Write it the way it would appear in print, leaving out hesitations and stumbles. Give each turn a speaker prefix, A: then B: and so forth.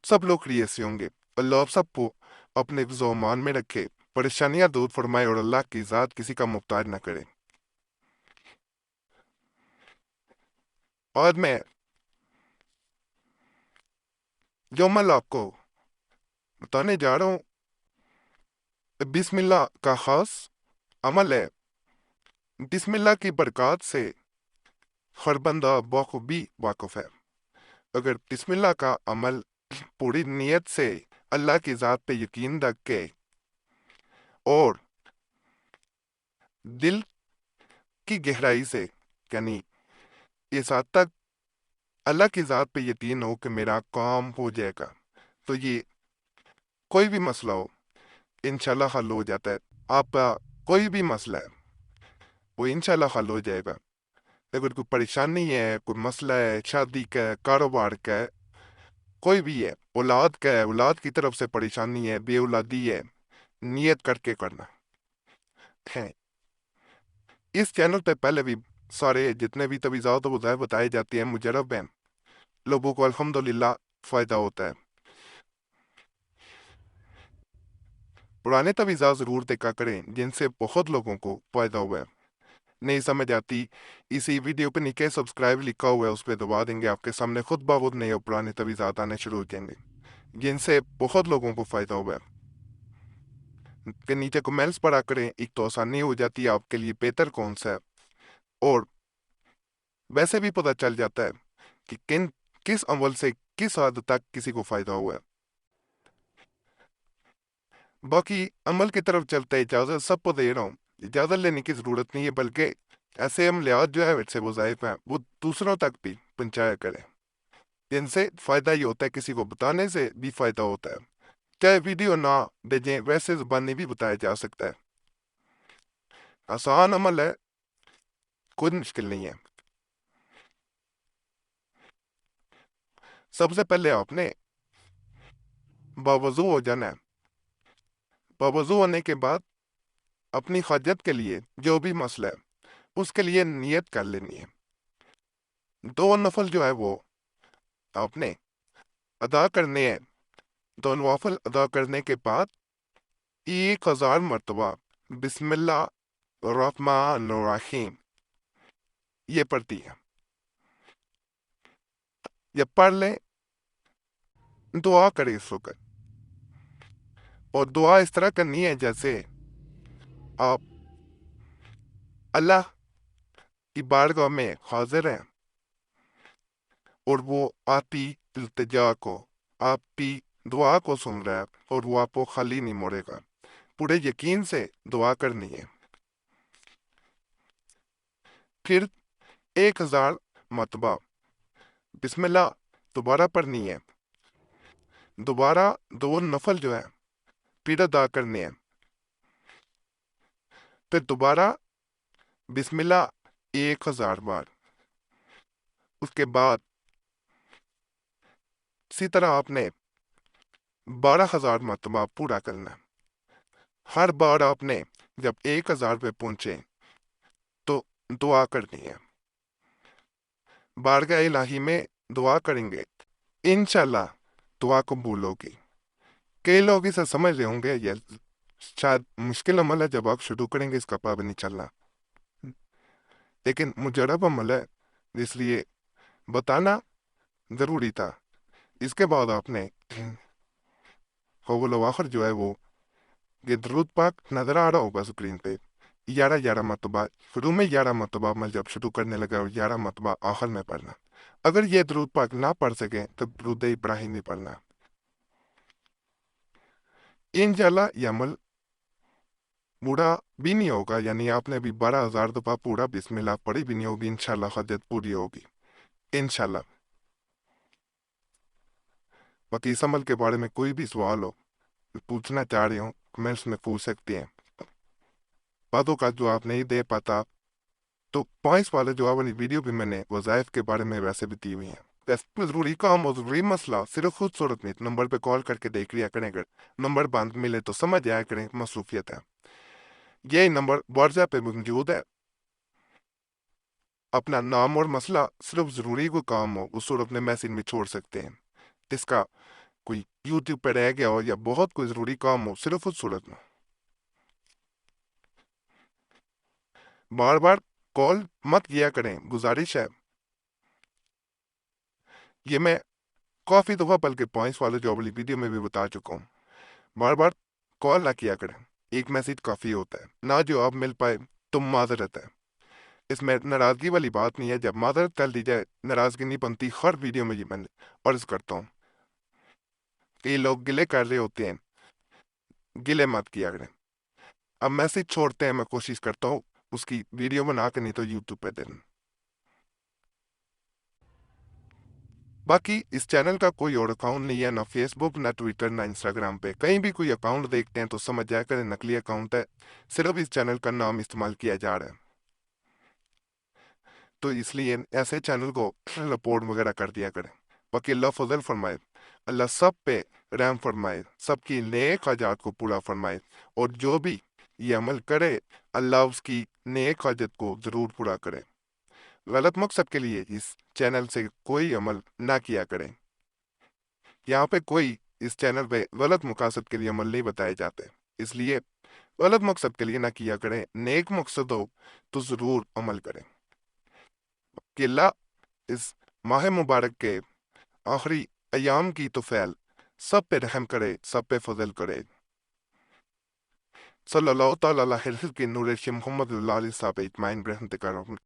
A: सब लोग क्रिए से होंगे। अल्लाह आप सबको अपने ज़ोमान में रखे, परेशानियां दूर फरमाए और अल्लाह की ज़ात किसी का मुख्ताज न करे। और मैं जो अमल आपको बताने जा रहा हूँ, बिस्मिल्लाह का खास अमल है। बिस्मिल्लाह की बरकत से हर बंदा बखूबी वाकिफ है। अगर बिस्मिल्लाह का अमल पूरी नीयत से अल्लाह की ज़ात पे यकीन रख के और दिल की गहराई से, यानी इस हद तक अल्लाह की ज़ात पे यकीन हो कि मेरा काम हो जाएगा, तो ये कोई भी मसला हो इंशाल्लाह हल हो जाता है। आपका कोई भी मसला है वो इंशाल्लाह हल हो जाएगा। अगर कोई परेशानी है, कोई मसला है, शादी का है, कारोबार का है, कोई भी है, औलाद का है, औलाद की तरफ से परेशानी है, बे औलादी है, नियत करके करना है। इस चैनल पे पहले भी सारे जितने भी तवीज़ात वज़ाइफ बताए जाते हैं मुजरब हैं, लोगों को अल्हम्दुलिल्लाह फ़ायदा होता है। पुराने तवीज़ात ज़रूर देखा करें जिनसे बहुत लोगों को फ़ायदा हुआ है। नहीं समझ आती, इसी वीडियो पे नीचे सब्सक्राइब लिखा हुआ है, उस पर दबा देंगे, आपके सामने खुद ब खुद नए और पुराने तवीज़ात आने शुरू हो जाएंगे जिनसे बहुत लोगों को फ़ायदा हुआ है। के नीचे कमेंट्स पढ़ा करें, एक तो आसानी हो जाती है आपके लिए बेहतर कौन सा है, और वैसे भी पता चल जाता है कि किस अमल से किस हद तक किसी को फ़ायदा हुआ है। बाकी अमल की तरफ चलते इजाज़त सबको दे रहा हूँ, इजाज़त लेने की ज़रूरत नहीं है, बल्कि ऐसे अमलियात जो है वैसे वज़ाइफ हैं वो दूसरों तक भी पहुँचाया करें। जिनसे फ़ायदा ये होता है, किसी को बताने से भी फ़ायदा होता है। चाहे वीडियो ना भेजें, वैसे ज़बानी भी बताया जा सकता है। आसान अमल है, कोई मुश्किल नहीं है। सबसे पहले आपने बावज़ू हो जाना है। बावज़ू होने के बाद अपनी हाजत के लिए जो भी मसला है उसके लिए नियत कर लेनी है। दो नफल जो है वो आपने अदा करने हैं। दो नवाफिल अदा करने के बाद 1000 मरतबा बिस्मिल्लाह रहमान रहीम ये पढ़ती है। जब पढ़ लें, दुआ करें इस वक्त, और दुआ इस तरह करनी है जैसे आप अल्लाह की बारगाह में हाजिर हैं और वो आपकी इल्तिजा को, आपकी दुआ को सुन रहा है, और वो आपको खाली नहीं मोड़ेगा। पूरे यकीन से दुआ करनी है। फिर 1000 मरतबा बिस्मिल्लाह दोबारा पढ़नी है। दोबारा दो नफल जो है फिर अदा करने हैं। फिर दोबारा बिस्मिल्लाह 1000 बार। उसके बाद इसी तरह आपने 12,000 मरतबा पूरा करना है। हर बार आपने जब 1000 पे पहुंचे तो दुआ करनी है, बारगाह इलाही में दुआ करेंगे, इंशाल्लाह दुआ कबूल होगी। कई लोग इसे समझ रहे होंगे ये शायद मुश्किल अमल है, जब आप शुरू करेंगे इसका पाबंद नहीं चलना, लेकिन मुजरब अमल है इसलिए बताना जरूरी था। इसके बाद आपने कौल आखिर जो है वो ये दरूद पाक नजर आ रहा होगा स्क्रीन पे, 11 मरतबा शुरू में, 11 मरतबा अमल जब शुरू करने लगा और 11 मरतबा आखिर में पढ़ना। अगर ये दरूद पाक ना पढ़ सके तो दरूद इब्राहिम नहीं पढ़ना। इंशाल्लाह ये अमल पूरा भी नहीं होगा, यानी आपने अभी 12,000 दफा पूरा बिस्मिल्लाह पढ़ी भी नहीं होगी, इंशाल्लाह हजत पूरी होगी इंशाल्लाह। बाकी इस अमल के बारे में कोई भी सवाल हो, पूछना चाह रहे हो, कमेंट्स में पूछ सकते हैं। बातों का जवाब नहीं दे पाता तो पॉइंट्स वाले जवाब वाली वीडियो भी मैंने वज़ाइफ के बारे में वैसे भी दी हुई है। ज़रूरी काम और ज़रूरी मसला सिर्फ खुद सूरत में नंबर पे कॉल करके देख लिया करें, अगर नंबर बंद मिले तो समझ जाया करें मसरूफियत है। यही नंबर व्हाट्सएप पे मौजूद है। अपना नाम और मसला सिर्फ ज़रूरी कोई काम हो उस सूरत में मैसेज में छोड़ सकते हैं। इसका کوئی یوٹیوب پہ رہ گیا ہو یا بہت کوئی ضروری کام ہو، صرف اس صورت میں بار بار کال مت کیا کریں، گزارش ہے۔ یہ میں کافی دفعہ بلکہ پوائنٹس والے جو والی ویڈیو میں بھی بتا چکا ہوں، بار بار کال نہ کیا کریں، ایک میسج کافی ہوتا ہے، نہ جو آپ مل پائے تو معذرت ہے، اس میں ناراضگی والی بات نہیں ہے، جب معذرت کر دی جائے ناراضگی نہیں بنتی۔ ہر ویڈیو میں یہ میں عرض کرتا ہوں، کئی لوگ گلے کر رہے ہوتے ہیں، گلے مت کیا کریں۔ اب میسج چھوڑتے ہیں، میں کوشش کرتا ہوں اس کی ویڈیو بنا کے نہیں تو یوٹیوب پہ دیں۔ باقی اس چینل کا کوئی اور اکاؤنٹ نہیں ہے، نہ فیس بک، نہ ٹویٹر، نہ انسٹاگرام پہ، کہیں بھی کوئی اکاؤنٹ دیکھتے ہیں تو سمجھ جائے کر نقلی اکاؤنٹ ہے، صرف اس چینل کا نام استعمال کیا جا رہا ہے، تو اس لیے ایسے چینل کو رپورٹ وغیرہ کر دیا کریں۔ باقی اللہ فضل فرمائے، اللہ سب پہ رحم فرمائے، سب کی نیک حاجات کو پورا فرمائے، اور جو بھی یہ عمل کرے اللہ اس کی نیک حاجت کو ضرور پورا کرے۔ غلط مقصد کے لیے اس چینل سے کوئی عمل نہ کیا کریں، یہاں پہ کوئی اس چینل پہ غلط مقاصد کے لیے عمل نہیں بتائے جاتے، اس لیے غلط مقصد کے لیے نہ کیا کریں، نیک مقصد ہو تو ضرور عمل کریں کہ اللہ اس ماہ مبارک کے آخری ایام کی توفیل سب پہ رحم کرے، سب پہ فضل کرے۔ صلی اللہ تعالیٰ علیہ کے نور محمد اللہ علیہ صاحب اجمعین برحمتک یا رب